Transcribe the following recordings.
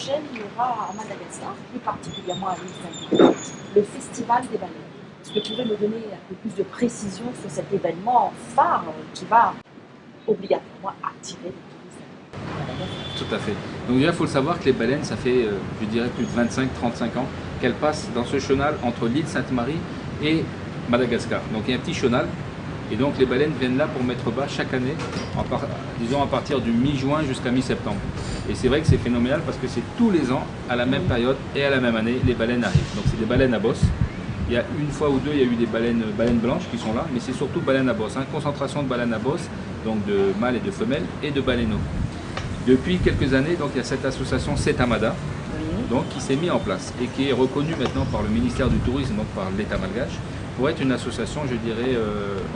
prochaine, il y aura à Madagascar, plus particulièrement à l'île Saint-Martin, le Festival des baleines. Est-ce que tu pourrais me donner un peu plus de précision sur cet événement phare qui va obligatoirement attirer les touristes à Madagascar? Tout à fait. Donc déjà, il faut le savoir que les baleines, ça fait, je dirais, plus de 25-35 ans qu'elles passent dans ce chenal entre l'île Sainte-Marie et Madagascar. Donc il y a un petit chenal, et donc les baleines viennent là pour mettre bas chaque année, disons à partir du mi-juin jusqu'à mi-septembre. Et c'est vrai que c'est phénoménal parce que c'est tous les ans, à la même période et à la même année, les baleines arrivent. Donc c'est des baleines à bosse. Il y a une fois ou deux, il y a eu des baleines blanches qui sont là, mais c'est surtout baleines à bosse. Concentration de baleines à bosse, donc de mâles et de femelles, et de baleineaux. Depuis quelques années, donc, il y a cette association Setamada, donc, qui s'est mise en place et qui est reconnue maintenant par le ministère du Tourisme, donc par l'État malgache, pour être une association, je dirais,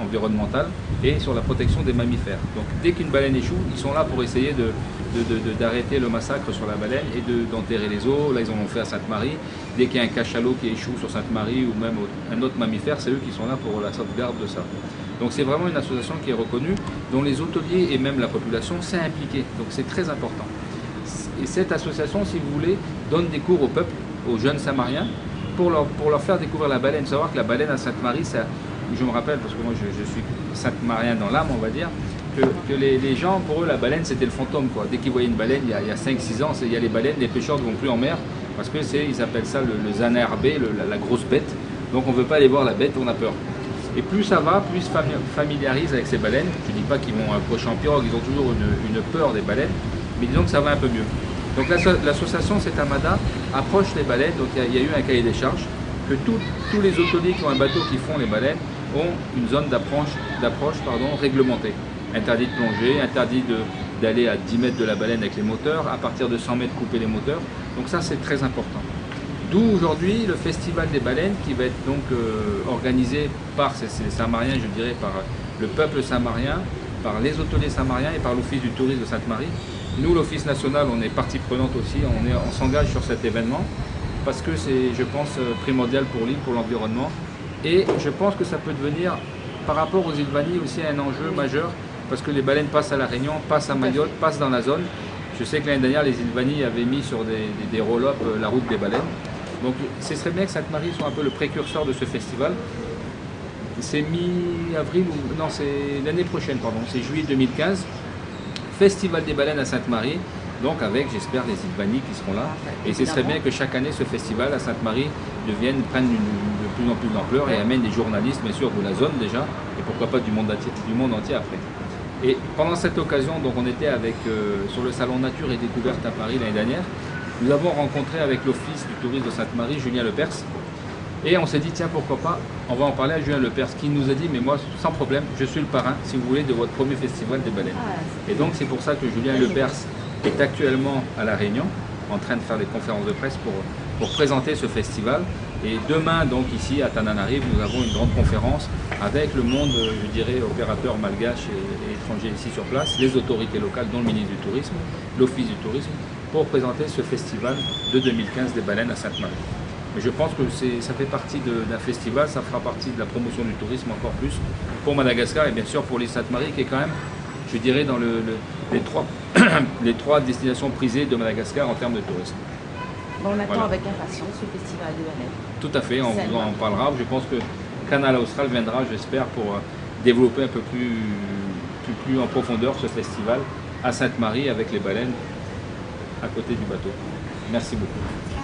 environnementale et sur la protection des mammifères. Donc dès qu'une baleine échoue, ils sont là pour essayer d'arrêter le massacre sur la baleine et d'enterrer les os. Là, ils en ont fait à Sainte-Marie. Dès qu'il y a un cachalot qui échoue sur Sainte-Marie ou même un autre mammifère, c'est eux qui sont là pour la sauvegarde de ça. Donc c'est vraiment une association qui est reconnue, dont les hôteliers et même la population s'est impliquée. Donc c'est très important. Et cette association, si vous voulez, donne des cours au peuple, aux jeunes Samariens, pour leur faire découvrir la baleine. Savoir que la baleine à Sainte-Marie, je me rappelle, parce que moi je suis Sainte-Marien dans l'âme, on va dire, que les gens, pour eux, la baleine c'était le fantôme, quoi. Dès qu'ils voyaient une baleine, il y a 5-6 ans, il y a les baleines, les pêcheurs ne vont plus en mer, parce que ils appellent ça le zanarbé, la grosse bête. Donc on ne veut pas aller voir la bête, on a peur. Et plus ça va, plus ils se familiarisent avec ces baleines. Je ne dis pas qu'ils vont approcher en pirogue, ils ont toujours une peur des baleines, mais disons que ça va un peu mieux. Donc l'association Setamada approche les baleines, donc il y a eu un cahier des charges, que tous les hôteliers qui ont un bateau qui font les baleines ont une zone d'approche réglementée. Interdit de plonger, interdit d'aller à 10 mètres de la baleine avec les moteurs, à partir de 100 mètres couper les moteurs. Donc ça c'est très important. D'où aujourd'hui le festival des baleines qui va être donc organisé par ces Samariens, je dirais par le peuple samarien, par les hôteliers samariens et par l'Office du tourisme de Sainte-Marie. Nous, l'Office national, on est partie prenante aussi, on s'engage sur cet événement parce que c'est, je pense, primordial pour l'île, pour l'environnement. Et je pense que ça peut devenir, par rapport aux îles Vanille, aussi un enjeu majeur parce que les baleines passent à La Réunion, passent à Mayotte, passent dans la zone. Je sais que l'année dernière, les îles Vanille avaient mis sur des roll-up la route des baleines. Donc ce serait bien que Sainte-Marie soit un peu le précurseur de ce festival. C'est mi-avril, ou non, c'est l'année prochaine, pardon, c'est juillet 2015. Festival des baleines à Sainte-Marie, donc avec, j'espère, les îles Vanille qui seront là. Et ce serait bien que chaque année, ce festival à Sainte-Marie prenne de plus en plus d'ampleur et amène des journalistes, bien sûr, de la zone déjà, et pourquoi pas du monde entier après. Et pendant cette occasion, donc on était sur le salon Nature et Découverte à Paris l'année dernière. Nous avons rencontré avec l'Office du tourisme de Sainte-Marie, Julien Lepers, et on s'est dit, tiens, pourquoi pas, on va en parler à Julien Lepers, qui nous a dit, mais moi, sans problème, je suis le parrain, si vous voulez, de votre premier festival des baleines. Et donc, c'est pour ça que Julien Lepers est actuellement à La Réunion, en train de faire des conférences de presse pour présenter ce festival. Et demain, donc, ici, à Tananarive, nous avons une grande conférence avec le monde, je dirais, opérateurs malgaches et étrangers ici sur place, les autorités locales, dont le ministre du Tourisme, l'Office du Tourisme, pour présenter ce festival de 2015 des baleines à Sainte-Marie. Mais je pense que ça fait partie d'un festival, ça fera partie de la promotion du tourisme encore plus pour Madagascar et bien sûr pour l'île Sainte-Marie qui est quand même, je dirais, dans les trois destinations prisées de Madagascar en termes de tourisme. Bon, on attend avec impatience ce festival des baleines. Tout à fait, on vous en parlera. Je pense que Canal Austral viendra, j'espère, pour développer un peu plus en profondeur ce festival à Sainte-Marie avec les baleines à côté du bateau. Merci beaucoup.